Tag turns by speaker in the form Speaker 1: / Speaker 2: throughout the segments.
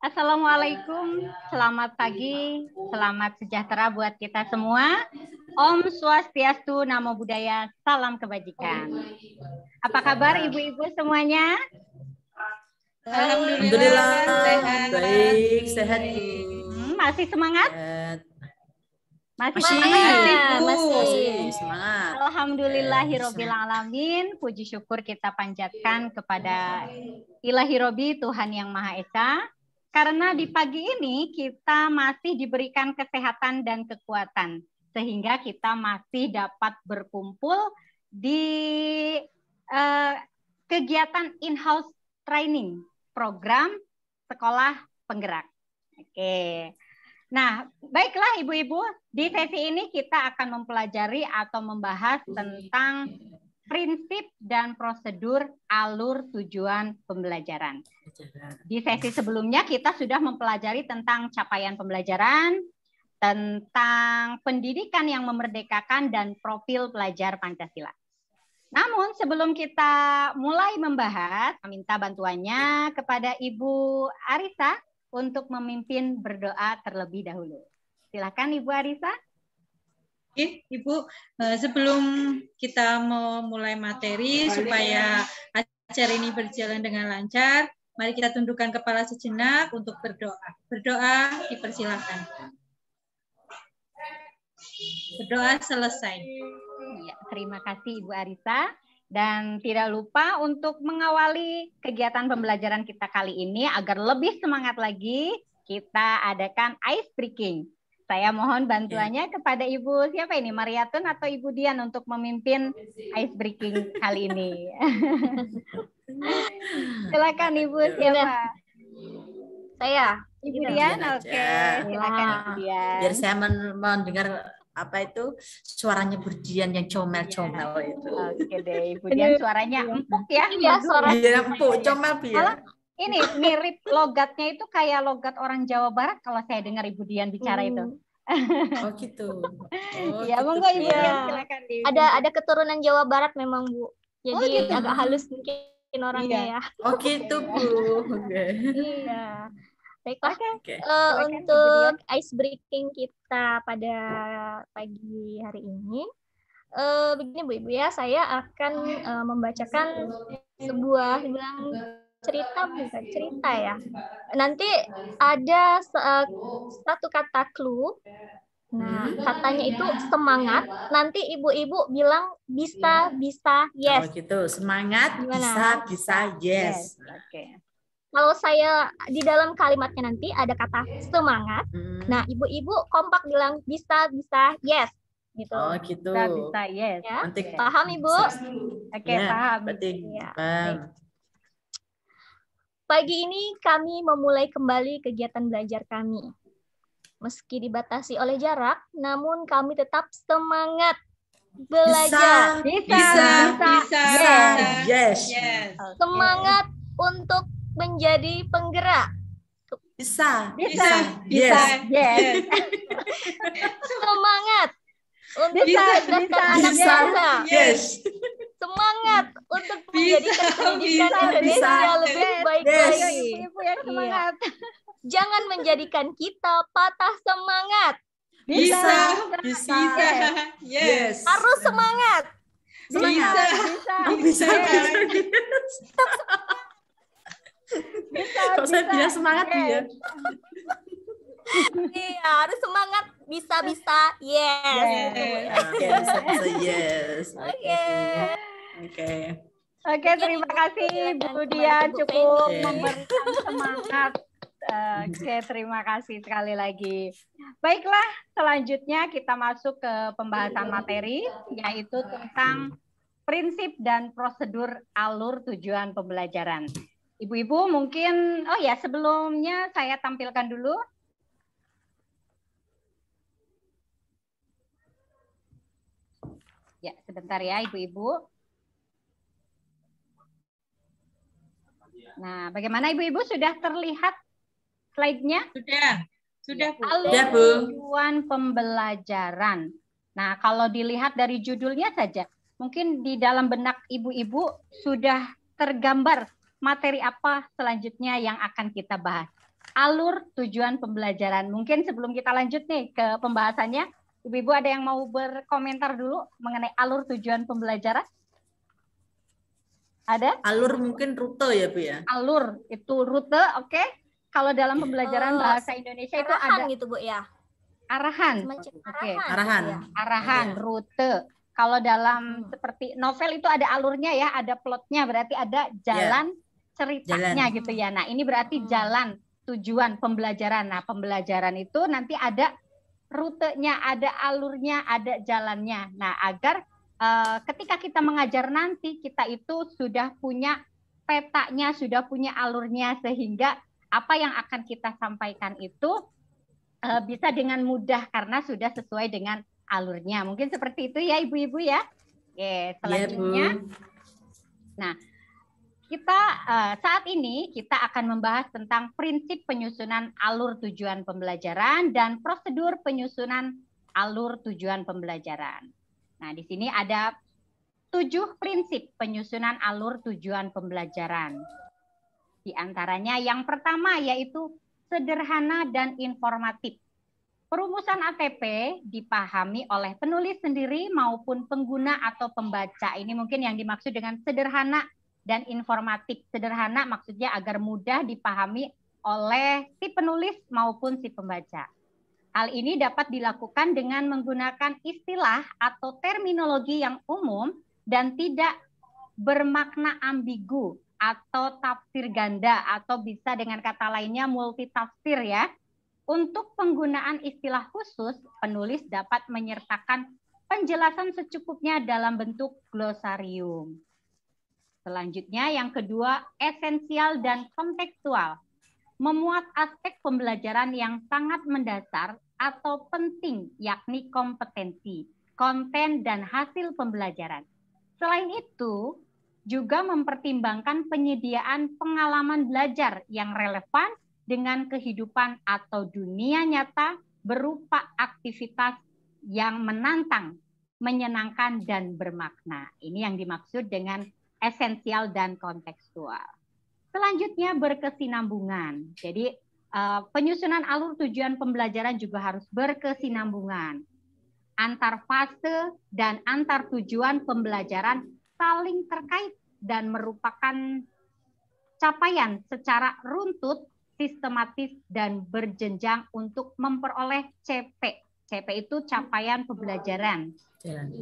Speaker 1: Assalamualaikum, selamat pagi, selamat sejahtera buat kita semua. Om Swastiastu, Namo Buddhaya, salam kebajikan. Apa kabar ibu-ibu semuanya?
Speaker 2: Alhamdulillah, baik, sehat.
Speaker 1: Masih semangat? Masih
Speaker 2: semangat.
Speaker 1: Alhamdulillahirabbil alamin. Puji syukur kita panjatkan kepada Ilahi Robbi, Tuhan yang Maha Esa. Karena di pagi ini kita masih diberikan kesehatan dan kekuatan, sehingga kita masih dapat berkumpul di kegiatan in-house training program sekolah penggerak. Oke. Nah, baiklah ibu-ibu, di sesi ini kita akan mempelajari atau membahas tentang prinsip dan prosedur alur tujuan pembelajaran. Di sesi sebelumnya kita sudah mempelajari tentang capaian pembelajaran, tentang pendidikan yang memerdekakan dan profil pelajar Pancasila. Namun sebelum kita mulai membahas, minta bantuannya kepada Ibu Arisa untuk memimpin berdoa terlebih dahulu. Silakan Ibu Arisa.
Speaker 3: Oke, Ibu, sebelum kita mau mulai materi supaya acara ini berjalan dengan lancar, mari kita tundukkan kepala sejenak untuk berdoa. Berdoa dipersilakan. Berdoa selesai.
Speaker 1: Ya, terima kasih Ibu Arisa. Dan tidak lupa untuk mengawali kegiatan pembelajaran kita kali ini agar lebih semangat lagi, kita adakan ice breaking. Saya mohon bantuannya kepada Ibu siapa ini, Mariatun atau Ibu Dian untuk memimpin ice breaking kali ini. Silakan Ibu siapa?
Speaker 4: Saya.
Speaker 1: Ibu Dian, oke. Silakan Ibu Dian.
Speaker 2: Biar saya mendengar apa itu suaranya Bu Dian yang comel-comel itu.
Speaker 1: Oke deh, Ibu Dian suaranya empuk ya.
Speaker 4: Iya, suara
Speaker 2: empuk, comel biar.
Speaker 1: Ini mirip logatnya itu kayak logat orang Jawa Barat kalau saya dengar Ibu Dian bicara itu.
Speaker 2: Oh gitu.
Speaker 1: Ya, monggo Ibu Dian silakan.
Speaker 4: Ada keturunan Jawa Barat memang, Bu. Jadi gitu. Agak halus mungkin orangnya ya.
Speaker 2: Oh gitu, Bu.
Speaker 4: Iya. Baiklah,
Speaker 1: Silakan,
Speaker 4: untuk ice breaking kita pada pagi hari ini, begini Bu Ibu ya, saya akan membacakan sebuah cerita, bukan cerita ya. Nanti ada satu kata clue. Nah, katanya itu semangat. Nanti ibu-ibu bilang bisa, yes.
Speaker 2: Oh gitu, semangat, gimana? Bisa, yes.
Speaker 1: Oke.
Speaker 4: Kalau saya di dalam kalimatnya nanti ada kata semangat. Nah, ibu-ibu kompak bilang bisa, yes. Gitu.
Speaker 2: Oh gitu.
Speaker 1: Bisa, yes.
Speaker 4: Ya.
Speaker 2: Nanti
Speaker 4: paham Ibu?
Speaker 1: Oke, paham.
Speaker 4: Ya.
Speaker 2: Paham.
Speaker 4: Pagi ini kami memulai kembali kegiatan belajar kami. Meski dibatasi oleh jarak, namun kami tetap semangat belajar.
Speaker 1: Bisa.
Speaker 2: Yes.
Speaker 4: Semangat untuk menjadi penggerak.
Speaker 2: Bisa.
Speaker 1: Yes.
Speaker 4: Semangat untuk
Speaker 1: bisa.
Speaker 4: anak bangsa.
Speaker 2: Yes.
Speaker 4: Semangat untuk menjadikan pendidikan Indonesia lebih baik lagi.
Speaker 1: Ibu yang semangat.
Speaker 4: Jangan menjadikan kita patah semangat.
Speaker 1: Bisa.
Speaker 2: Yes.
Speaker 4: Harus semangat.
Speaker 1: Bisa.
Speaker 2: Kok saya bilang semangat ya?
Speaker 4: Iya, harus semangat. Bisa, yes.
Speaker 2: Yes.
Speaker 1: Oke, terima kasih Bu Dian cukup memberikan semangat. Oke, terima kasih sekali lagi. Baiklah, selanjutnya kita masuk ke pembahasan materi, yaitu tentang prinsip dan prosedur alur tujuan pembelajaran. Ibu-ibu mungkin, sebelumnya saya tampilkan dulu. Ya, sebentar ya Ibu-ibu. Nah, bagaimana Ibu-ibu sudah terlihat slide-nya?
Speaker 3: Sudah Bu.
Speaker 1: Alur tujuan pembelajaran. Nah, kalau dilihat dari judulnya saja, mungkin di dalam benak ibu-ibu sudah tergambar materi apa selanjutnya yang akan kita bahas. Alur tujuan pembelajaran. Mungkin sebelum kita lanjut nih ke pembahasannya, ibu-ibu ada yang mau berkomentar dulu mengenai alur tujuan pembelajaran? Ada?
Speaker 2: Alur mungkin rute ya Bu ya?
Speaker 1: Alur itu rute, oke. Kalau dalam pembelajaran bahasa Indonesia itu ada
Speaker 4: gitu Bu ya.
Speaker 1: arahan.
Speaker 4: Semacam
Speaker 1: Oke.
Speaker 2: Arahan.
Speaker 1: Arahan, rute. Kalau dalam seperti novel itu ada alurnya ya, ada plotnya, berarti ada jalan ceritanya gitu ya. Nah, ini berarti jalan tujuan pembelajaran. Nah, pembelajaran itu nanti ada rutenya, ada alurnya, ada jalannya. Nah, agar ketika kita mengajar nanti, kita itu sudah punya petanya, sudah punya alurnya, sehingga apa yang akan kita sampaikan itu bisa dengan mudah karena sudah sesuai dengan alurnya. Mungkin seperti itu ya ibu-ibu ya. Oke, selanjutnya. Nah, kita saat ini kita akan membahas tentang prinsip penyusunan alur tujuan pembelajaran dan prosedur penyusunan alur tujuan pembelajaran. Nah, di sini ada 7 prinsip penyusunan alur tujuan pembelajaran. Di antaranya yang pertama yaitu sederhana dan informatif. Perumusan ATP dipahami oleh penulis sendiri maupun pengguna atau pembaca. Ini mungkin yang dimaksud dengan sederhana dan informatif. Sederhana maksudnya agar mudah dipahami oleh si penulis maupun si pembaca. Hal ini dapat dilakukan dengan menggunakan istilah atau terminologi yang umum dan tidak bermakna ambigu atau tafsir ganda, atau bisa dengan kata lainnya multitafsir ya. Untuk penggunaan istilah khusus, penulis dapat menyertakan penjelasan secukupnya dalam bentuk glosarium. Selanjutnya yang kedua, esensial dan kontekstual. Memuat aspek pembelajaran yang sangat mendasar atau penting, yakni kompetensi, konten, dan hasil pembelajaran. Selain itu, juga mempertimbangkan penyediaan pengalaman belajar yang relevan dengan kehidupan atau dunia nyata berupa aktivitas yang menantang, menyenangkan, dan bermakna. Ini yang dimaksud dengan esensial dan kontekstual. Selanjutnya berkesinambungan. Jadi penyusunan alur tujuan pembelajaran juga harus berkesinambungan. Antar fase dan antar tujuan pembelajaran saling terkait dan merupakan capaian secara runtut, sistematis, dan berjenjang untuk memperoleh CP. CP itu capaian pembelajaran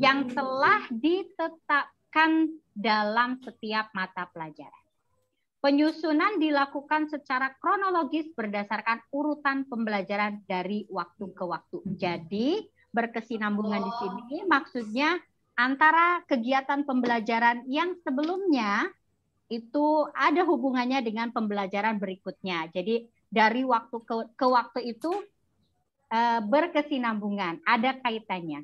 Speaker 1: yang telah ditetapkan dalam setiap mata pelajaran. Penyusunan dilakukan secara kronologis berdasarkan urutan pembelajaran dari waktu ke waktu. Jadi berkesinambungan di sini maksudnya antara kegiatan pembelajaran yang sebelumnya itu ada hubungannya dengan pembelajaran berikutnya. Jadi dari waktu ke waktu itu berkesinambungan, ada kaitannya.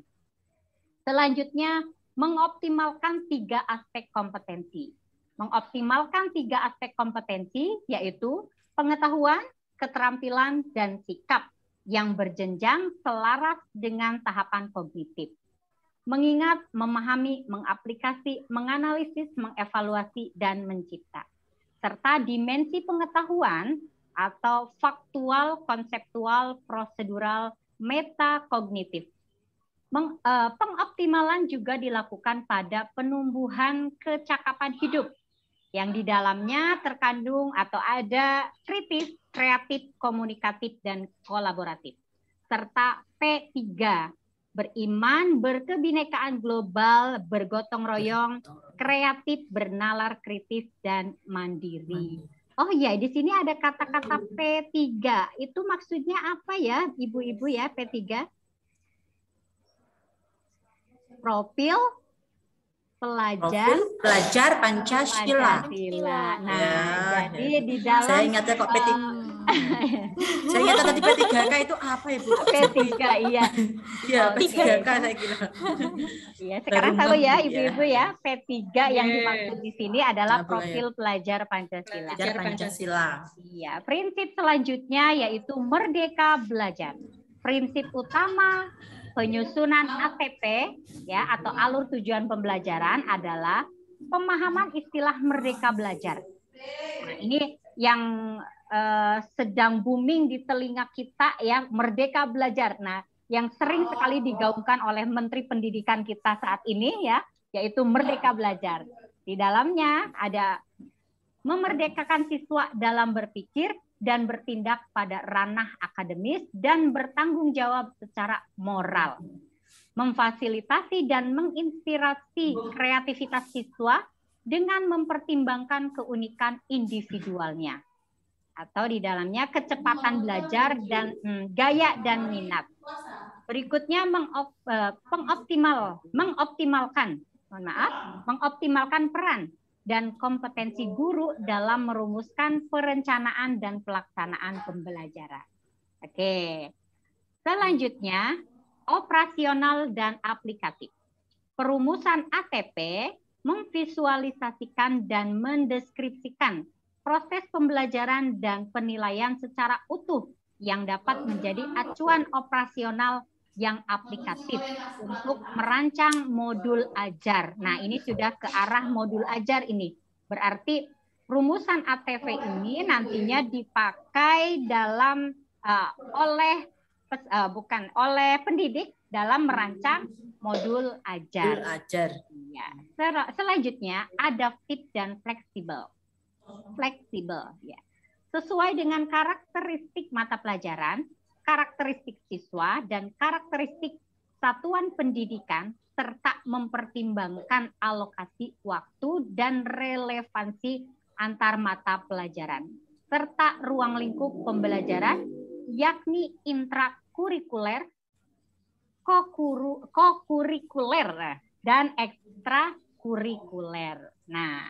Speaker 1: Selanjutnya mengoptimalkan 3 aspek kompetensi. Mengoptimalkan 3 aspek kompetensi yaitu pengetahuan, keterampilan, dan sikap yang berjenjang selaras dengan tahapan kognitif. Mengingat, memahami, mengaplikasi, menganalisis, mengevaluasi, dan mencipta. Serta dimensi pengetahuan atau faktual, konseptual, prosedural, metakognitif. Pengoptimalan juga dilakukan pada penumbuhan kecakapan hidup yang di dalamnya terkandung atau ada kritis, kreatif, komunikatif, dan kolaboratif. Serta P3, beriman, berkebinekaan global, bergotong royong, kreatif, bernalar kritis, dan mandiri. Oh ya, di sini ada kata-kata P3. Itu maksudnya apa ya, ibu-ibu ya, P3? Profil pelajar Pancasila. Nah, ya, jadi di dalam
Speaker 2: saya ingatnya kok P3. Saya ingat tadi P3K itu apa Ibu?
Speaker 1: P3 iya.
Speaker 2: Iya, P3K saya kira.
Speaker 1: Iya, sekarang tahu ya Ibu-ibu ya, P3 yang dimaksud di sini adalah profil pelajar Pancasila.
Speaker 2: Pelajar Pancasila.
Speaker 1: Iya, prinsip selanjutnya yaitu merdeka belajar. Prinsip utama penyusunan ATP ya atau alur tujuan pembelajaran adalah pemahaman istilah merdeka belajar. Nah, ini yang sedang booming di telinga kita ya, merdeka belajar. Nah, yang sering sekali digaungkan oleh Menteri Pendidikan kita saat ini ya, yaitu merdeka belajar. Di dalamnya ada memerdekakan siswa dalam berpikir dan bertindak pada ranah akademis dan bertanggung jawab secara moral. Memfasilitasi dan menginspirasi kreativitas siswa dengan mempertimbangkan keunikan individualnya. Atau di dalamnya kecepatan belajar dan gaya dan minat. Berikutnya mengoptimalkan peran dan kompetensi guru dalam merumuskan perencanaan dan pelaksanaan pembelajaran. Oke. Selanjutnya, operasional dan aplikatif. Perumusan ATP memvisualisasikan dan mendeskripsikan proses pembelajaran dan penilaian secara utuh yang dapat menjadi acuan operasional yang aplikatif untuk merancang modul ajar. Nah, ini sudah ke arah modul ajar ini. Berarti rumusan ATP ini nantinya dipakai dalam oleh pendidik dalam merancang modul ajar. Ya. Selanjutnya adaptif dan fleksibel. Ya. Sesuai dengan karakteristik mata pelajaran, karakteristik siswa dan karakteristik satuan pendidikan serta mempertimbangkan alokasi waktu dan relevansi antar mata pelajaran serta ruang lingkup pembelajaran yakni intrakurikuler, kokurikuler dan ekstrakurikuler. Nah,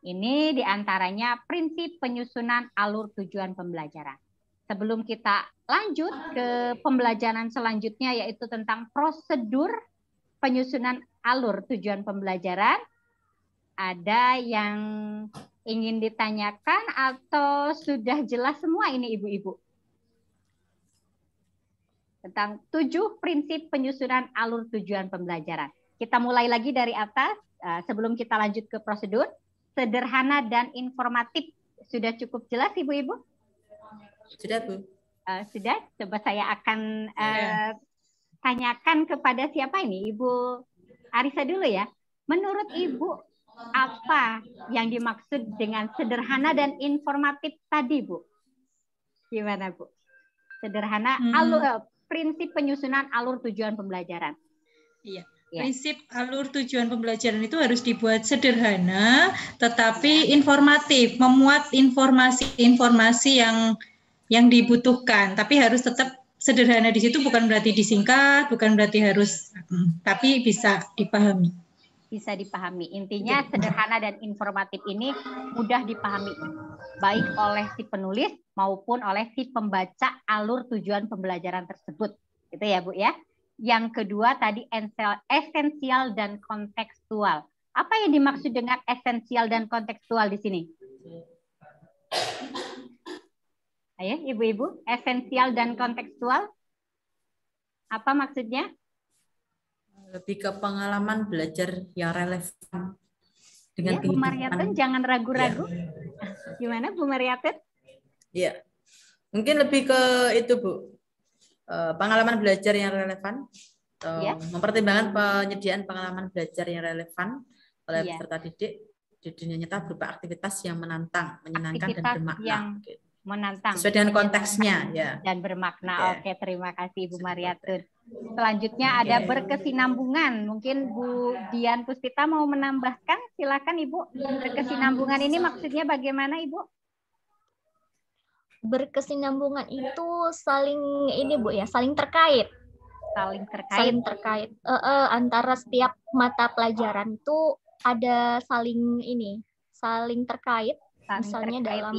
Speaker 1: ini diantaranya prinsip penyusunan alur tujuan pembelajaran. Sebelum kita lanjut ke pembelajaran selanjutnya yaitu tentang prosedur penyusunan alur tujuan pembelajaran, ada yang ingin ditanyakan atau sudah jelas semua ini Ibu-Ibu? Tentang 7 prinsip penyusunan alur tujuan pembelajaran. Kita mulai lagi dari atas sebelum kita lanjut ke prosedur. Sederhana dan informatif. Sudah cukup jelas Ibu-Ibu?
Speaker 2: Sudah, Bu.
Speaker 1: Sudah? Coba saya akan tanyakan kepada siapa ini? Ibu Arisa dulu ya. Menurut Ibu, apa yang dimaksud dengan sederhana dan informatif tadi, Bu? Gimana, Bu? Sederhana, prinsip penyusunan alur tujuan pembelajaran.
Speaker 3: Iya. Prinsip alur tujuan pembelajaran itu harus dibuat sederhana, tetapi informatif, memuat informasi-informasi yang dibutuhkan, tapi harus tetap sederhana di situ, bukan berarti disingkat, bukan berarti harus, tapi bisa dipahami.
Speaker 1: Bisa dipahami. Intinya sederhana dan informatif ini mudah dipahami, baik oleh si penulis maupun oleh si pembaca alur tujuan pembelajaran tersebut. Gitu ya, Bu ya. Yang kedua tadi esensial dan kontekstual. Apa yang dimaksud dengan esensial dan kontekstual di sini? Ayo, Ibu-Ibu, esensial dan kontekstual. Apa maksudnya?
Speaker 2: Lebih ke pengalaman belajar yang relevan dengan
Speaker 1: Bu Mariatun, jangan ragu-ragu.
Speaker 2: Ya.
Speaker 1: Gimana, Bu Mariatun?
Speaker 2: Ya, mungkin lebih ke itu, Bu. Pengalaman belajar yang relevan, mempertimbangkan penyediaan pengalaman belajar yang relevan oleh peserta didik di dunia nyata berupa aktivitas yang menantang, menyenangkan dan bermakna. Yang
Speaker 1: menantang.
Speaker 2: Sesuai dengan konteksnya, ya.
Speaker 1: Dan bermakna. Oke, terima kasih Bu Mariatun. Selanjutnya ada berkesinambungan. Mungkin Bu Dian Puspita mau menambahkan. Silakan Ibu. Berkesinambungan ini maksudnya bagaimana Ibu?
Speaker 4: Berkesinambungan itu saling ini Bu ya, saling terkait.
Speaker 1: Saling terkait
Speaker 4: antara setiap mata pelajaran itu ada saling terkait. Misalnya dalam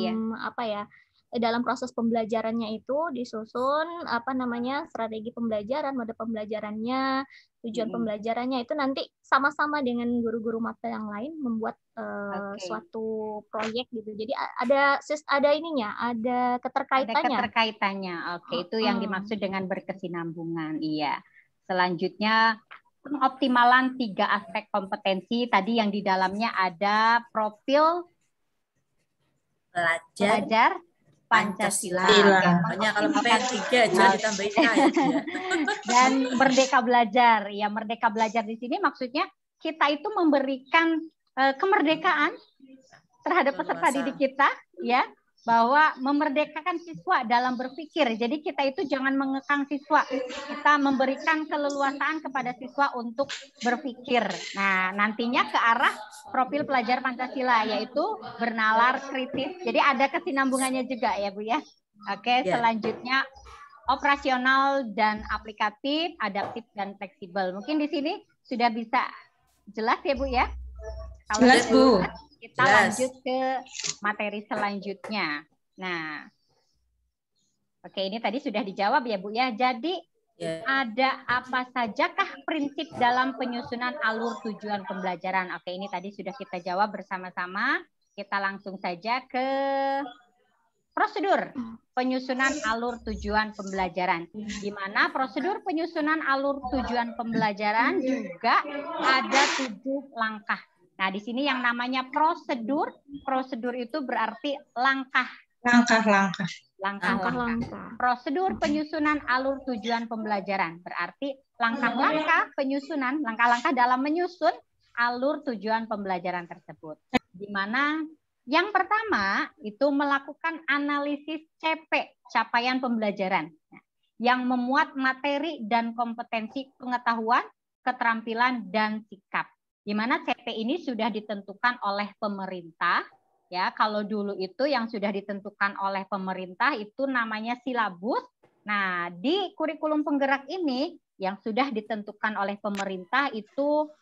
Speaker 4: dalam proses pembelajarannya itu disusun strategi pembelajaran, mode pembelajarannya, tujuan pembelajarannya itu nanti sama-sama dengan guru-guru mata yang lain membuat suatu proyek gitu. Jadi ada keterkaitannya.
Speaker 1: Ada keterkaitannya. Oke, itu yang dimaksud dengan berkesinambungan. Iya. Selanjutnya, pengoptimalan 3 aspek kompetensi tadi yang di dalamnya ada profil pelajar Pancasila.
Speaker 2: Pokoknya kalau P3 aja ditambahin K ya.
Speaker 1: Dan merdeka belajar. Ya, merdeka belajar di sini maksudnya kita itu memberikan kemerdekaan terhadap peserta didik kita, ya, bahwa memerdekakan siswa dalam berpikir. Jadi kita itu jangan mengekang siswa. Kita memberikan keleluasaan kepada siswa untuk berpikir. Nah, nantinya ke arah profil pelajar Pancasila, yaitu bernalar kritis. Jadi ada kesinambungannya juga ya Bu ya. Oke, selanjutnya operasional dan aplikatif, adaptif dan fleksibel. Mungkin di sini sudah bisa jelas ya Bu ya? Kalau
Speaker 3: jelas Bu.
Speaker 1: Kita lanjut ke materi selanjutnya. Nah, oke, ini tadi sudah dijawab ya Bu ya. Jadi ada apa sajakah prinsip dalam penyusunan alur tujuan pembelajaran? Oke, ini tadi sudah kita jawab bersama-sama. Kita langsung saja ke prosedur penyusunan alur tujuan pembelajaran. Di mana prosedur penyusunan alur tujuan pembelajaran juga ada 7 langkah. Nah, di sini yang namanya prosedur itu berarti langkah. Prosedur penyusunan alur tujuan pembelajaran berarti langkah-langkah penyusunan, langkah-langkah dalam menyusun alur tujuan pembelajaran tersebut. Di mana yang pertama itu melakukan analisis CP, capaian pembelajaran, yang memuat materi dan kompetensi pengetahuan, keterampilan, dan sikap. Di mana CP ini sudah ditentukan oleh pemerintah, ya. Kalau dulu itu yang sudah ditentukan oleh pemerintah itu namanya silabus. Nah, di kurikulum penggerak ini yang sudah ditentukan oleh pemerintah itu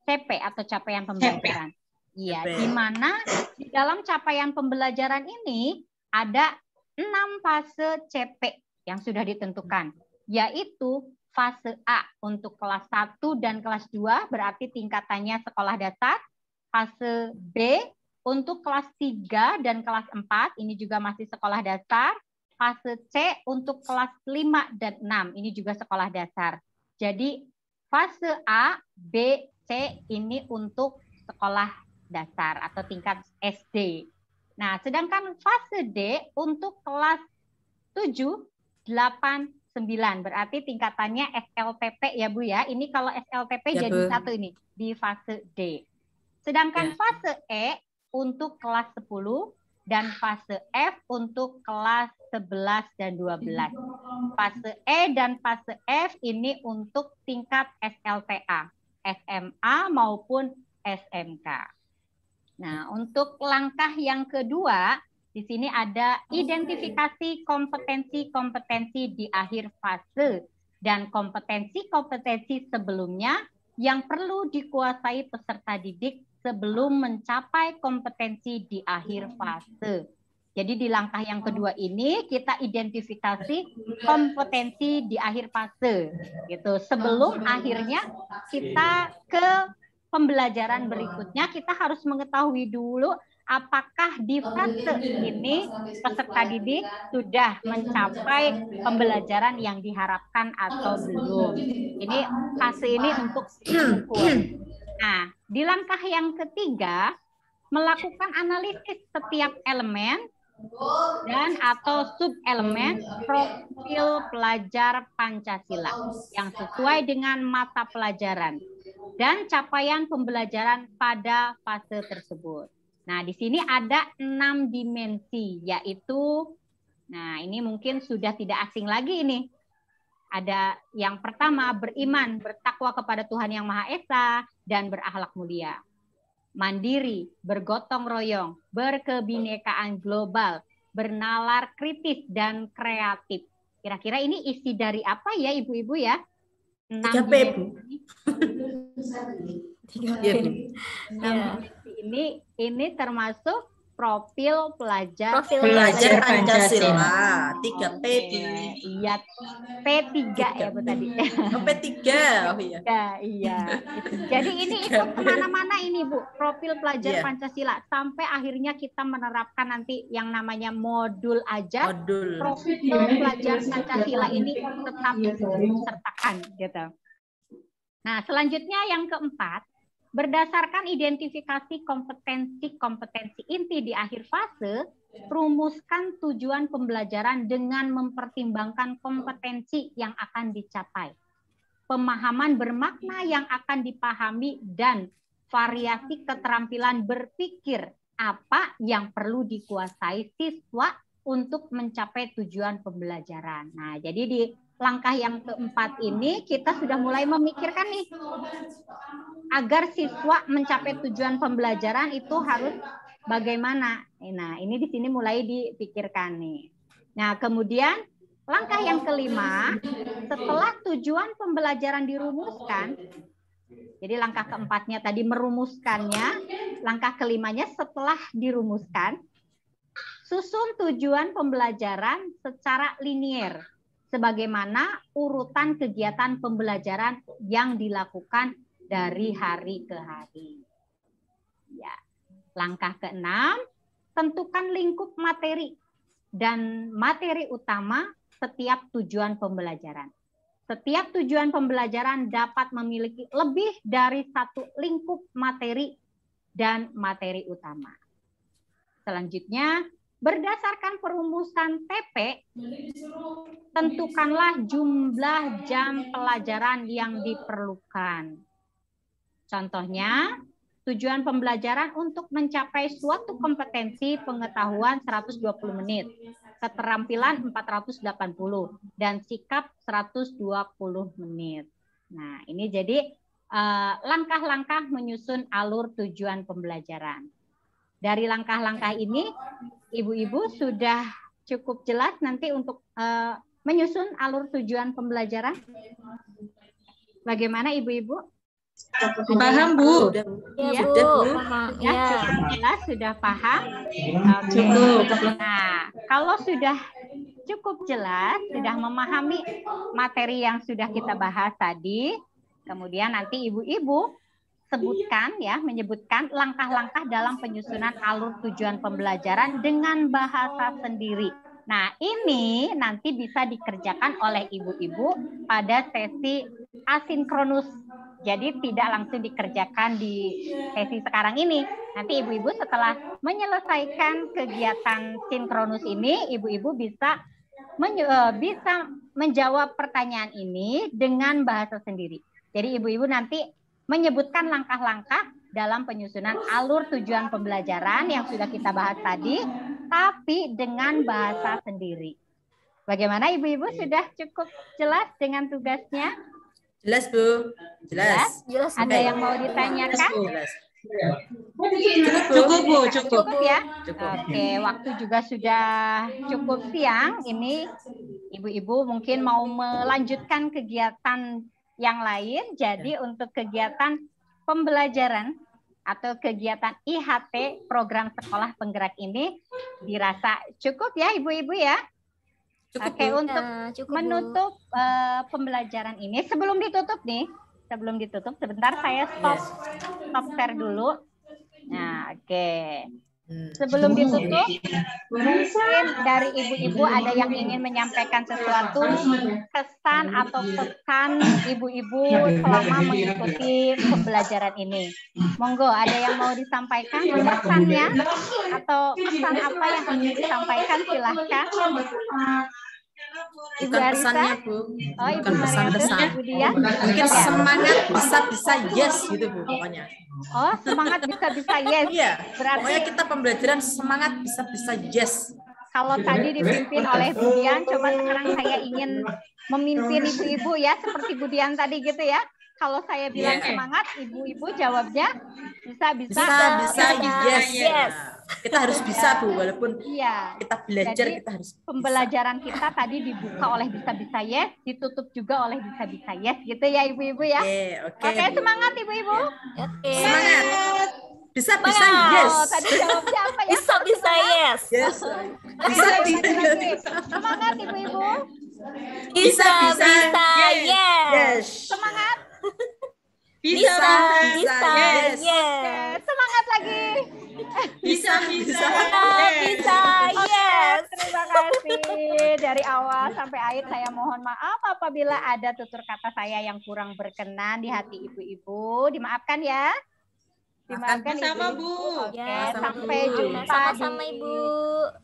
Speaker 1: CP atau capaian pembelajaran. Iya, di mana di dalam capaian pembelajaran ini ada 6 fase CP yang sudah ditentukan, yaitu fase A untuk kelas 1 dan kelas 2 berarti tingkatannya sekolah dasar. Fase B untuk kelas 3 dan kelas 4 ini juga masih sekolah dasar. Fase C untuk kelas 5 dan 6 ini juga sekolah dasar. Jadi fase A, B, C ini untuk sekolah dasar atau tingkat SD. Nah, sedangkan fase D untuk kelas 7, 8, 9 berarti tingkatannya SLTP ya Bu ya. Ini kalau SLTP ya, jadi Bu. 1 ini di fase D. Sedangkan fase E untuk kelas 10 dan fase F untuk kelas 11 dan 12. Fase E dan fase F ini untuk tingkat SLTA, SMA maupun SMK. Nah, untuk langkah yang kedua di sini ada identifikasi kompetensi-kompetensi di akhir fase dan kompetensi-kompetensi sebelumnya yang perlu dikuasai peserta didik sebelum mencapai kompetensi di akhir fase. Jadi di langkah yang kedua ini kita identifikasi kompetensi di akhir fase gitu. Sebelum akhirnya kita ke pembelajaran berikutnya, kita harus mengetahui dulu apakah di fase ini peserta didik sudah mencapai pembelajaran yang diharapkan atau belum. Ini fase ini untuk ukur. Nah, di langkah yang ketiga, melakukan analisis setiap elemen dan atau sub-elemen profil pelajar Pancasila yang sesuai dengan mata pelajaran dan capaian pembelajaran pada fase tersebut. Nah, di sini ada 6 dimensi, yaitu, nah ini mungkin sudah tidak asing lagi ini. Ada yang pertama, beriman, bertakwa kepada Tuhan Yang Maha Esa, dan berakhlak mulia. Mandiri, bergotong royong, berkebinekaan global, bernalar kritis dan kreatif. Kira-kira ini isi dari apa ya Ibu-ibu ya?
Speaker 2: 3P, Bu.
Speaker 1: Ini termasuk Profil pelajar
Speaker 2: Belajar Pancasila. 3P.
Speaker 1: Iya, P3 ya Bu tadi.
Speaker 2: Oh, P3. Oh iya.
Speaker 1: Iya. Jadi ini ikut kemana-mana ini Bu, profil pelajar
Speaker 2: Iya.
Speaker 1: Pancasila sampai akhirnya kita menerapkan nanti yang namanya modul aja.
Speaker 2: Modul.
Speaker 1: Profil pelajar Pancasila ini tetap disertakan gitu. Nah, selanjutnya yang keempat, berdasarkan identifikasi kompetensi inti di akhir fase, rumuskan tujuan pembelajaran dengan mempertimbangkan kompetensi yang akan dicapai, pemahaman bermakna yang akan dipahami, dan variasi keterampilan berpikir apa yang perlu dikuasai siswa untuk mencapai tujuan pembelajaran. Nah, jadi di langkah yang keempat ini kita sudah mulai memikirkan nih, agar siswa mencapai tujuan pembelajaran itu harus bagaimana. Nah, ini di sini mulai dipikirkan nih. Nah, kemudian langkah yang kelima, setelah tujuan pembelajaran dirumuskan, jadi langkah keempatnya tadi merumuskannya, langkah kelimanya setelah dirumuskan, susun tujuan pembelajaran secara linier, sebagaimana urutan kegiatan pembelajaran yang dilakukan dari hari ke hari. Ya. Langkah keenam, tentukan lingkup materi dan materi utama setiap tujuan pembelajaran. Setiap tujuan pembelajaran dapat memiliki lebih dari satu lingkup materi dan materi utama. Selanjutnya, berdasarkan perumusan TP, tentukanlah jumlah jam pelajaran yang diperlukan. Contohnya, tujuan pembelajaran untuk mencapai suatu kompetensi pengetahuan 120 menit, keterampilan 480, dan sikap 120 menit. Nah, ini jadi langkah-langkah menyusun alur tujuan pembelajaran. Dari langkah-langkah ini, Ibu-ibu sudah cukup jelas nanti untuk menyusun alur tujuan pembelajaran? Bagaimana Ibu-ibu?
Speaker 3: Paham, Bu?
Speaker 4: Ya,
Speaker 1: Bu.
Speaker 4: Paham.
Speaker 1: Ya, cukup jelas, sudah paham?
Speaker 3: Cukup.
Speaker 1: Nah, kalau sudah cukup jelas, sudah memahami materi yang sudah kita bahas tadi, kemudian nanti Ibu-ibu menyebutkan langkah-langkah dalam penyusunan alur tujuan pembelajaran dengan bahasa sendiri. Nah, ini nanti bisa dikerjakan oleh ibu-ibu pada sesi asinkronus. Jadi tidak langsung dikerjakan di sesi sekarang ini. Nanti ibu-ibu setelah menyelesaikan kegiatan sinkronus ini, ibu-ibu bisa menjawab pertanyaan ini dengan bahasa sendiri. Jadi ibu-ibu nanti menyebutkan langkah-langkah dalam penyusunan alur tujuan pembelajaran yang sudah kita bahas tadi, tapi dengan bahasa sendiri. Bagaimana Ibu-ibu, sudah cukup jelas dengan tugasnya?
Speaker 2: Jelas, Bu. Jelas.
Speaker 4: Jelas.
Speaker 1: Ada yang mau ditanyakan?
Speaker 2: Jelas.
Speaker 3: Cukup, Bu. Cukup.
Speaker 1: Cukup ya?
Speaker 2: Cukup.
Speaker 1: Oke, waktu juga sudah cukup siang. Ini Ibu-ibu mungkin mau melanjutkan kegiatan yang lain. Jadi untuk kegiatan pembelajaran atau kegiatan IHT program sekolah penggerak ini dirasa cukup ya Ibu-ibu ya.
Speaker 2: Cukup,
Speaker 1: Oke,
Speaker 2: Bu.
Speaker 1: untuk
Speaker 4: Cukup,
Speaker 1: menutup pembelajaran ini, sebelum ditutup sebentar saya stop share dulu. Nah, oke. Sebelum ditutup, mungkin dari ibu-ibu ada yang ingin menyampaikan sesuatu, kesan atau pesan ibu-ibu selama mengikuti pembelajaran ini. Monggo, ada yang mau disampaikan pesannya atau pesan apa yang ingin disampaikan, silahkan. Ibu
Speaker 2: Bukan
Speaker 1: Arisa?
Speaker 2: pesannya, Bu.
Speaker 1: Oh, Ibu
Speaker 2: Bukan pesan-pesan.
Speaker 1: Ibu Dian?
Speaker 2: Mungkin semangat bisa-bisa yes gitu, Bu, pokoknya.
Speaker 1: Oh, semangat bisa-bisa yes.
Speaker 2: Iya.
Speaker 1: Berarti
Speaker 2: Pokoknya kita pembelajaran semangat bisa-bisa yes.
Speaker 1: kalau tadi dipimpin oleh Bu Dian, coba sekarang saya ingin memimpin ibu-ibu ya, seperti Bu Dian tadi gitu ya. Kalau saya bilang semangat, ibu-ibu jawabnya bisa-bisa.
Speaker 2: Bisa yes.
Speaker 4: Yes.
Speaker 2: Kita harus bisa, Bu, walaupun
Speaker 1: Iya.
Speaker 2: kita belajar,
Speaker 1: Jadi,
Speaker 2: kita harus bisa.
Speaker 1: pembelajaran kita tadi dibuka oleh bisa-bisa yes, ditutup juga oleh bisa-bisa yes gitu ya ibu-ibu ya.
Speaker 2: Oke,
Speaker 1: Oke,
Speaker 2: Bu.
Speaker 1: semangat ibu-ibu.
Speaker 4: Oke.
Speaker 2: Semangat. Bisa
Speaker 1: Wow,
Speaker 2: yes.
Speaker 1: tadi jawabnya apa ya?
Speaker 4: Bisa yes.
Speaker 2: Yes.
Speaker 1: Bisa,
Speaker 2: Bisa
Speaker 1: yes. Semangat ibu-ibu.
Speaker 4: Bisa yes.
Speaker 2: Yes.
Speaker 1: Semangat.
Speaker 3: Bisa,
Speaker 2: yes.
Speaker 1: Semangat lagi.
Speaker 3: Bisa,
Speaker 4: Bisa
Speaker 1: Oke,
Speaker 4: yes.
Speaker 1: terima kasih. Dari awal sampai akhir saya mohon maaf apabila ada tutur kata saya yang kurang berkenan di hati ibu-ibu. Dimaafkan ya. Dimaafkan
Speaker 3: sama,
Speaker 1: ibu.
Speaker 3: Bu.
Speaker 1: Oke,
Speaker 4: Ya,
Speaker 1: sampai jumpa
Speaker 4: sama-sama
Speaker 1: di
Speaker 4: Ibu.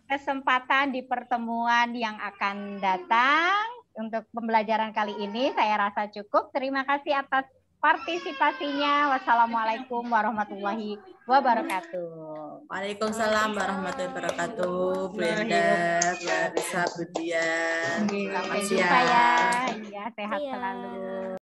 Speaker 1: kesempatan di pertemuan yang akan datang. Untuk pembelajaran kali ini saya rasa cukup. Terima kasih atas partisipasinya. Wassalamualaikum warahmatullahi wabarakatuh.
Speaker 2: Waalaikumsalam warahmatullahi wabarakatuh. Brenda, Clarissa, Budian.
Speaker 1: Sampai
Speaker 2: Selamat
Speaker 1: jumpa ya.
Speaker 2: siang.
Speaker 1: Ya, sehat
Speaker 4: Iya.
Speaker 1: selalu.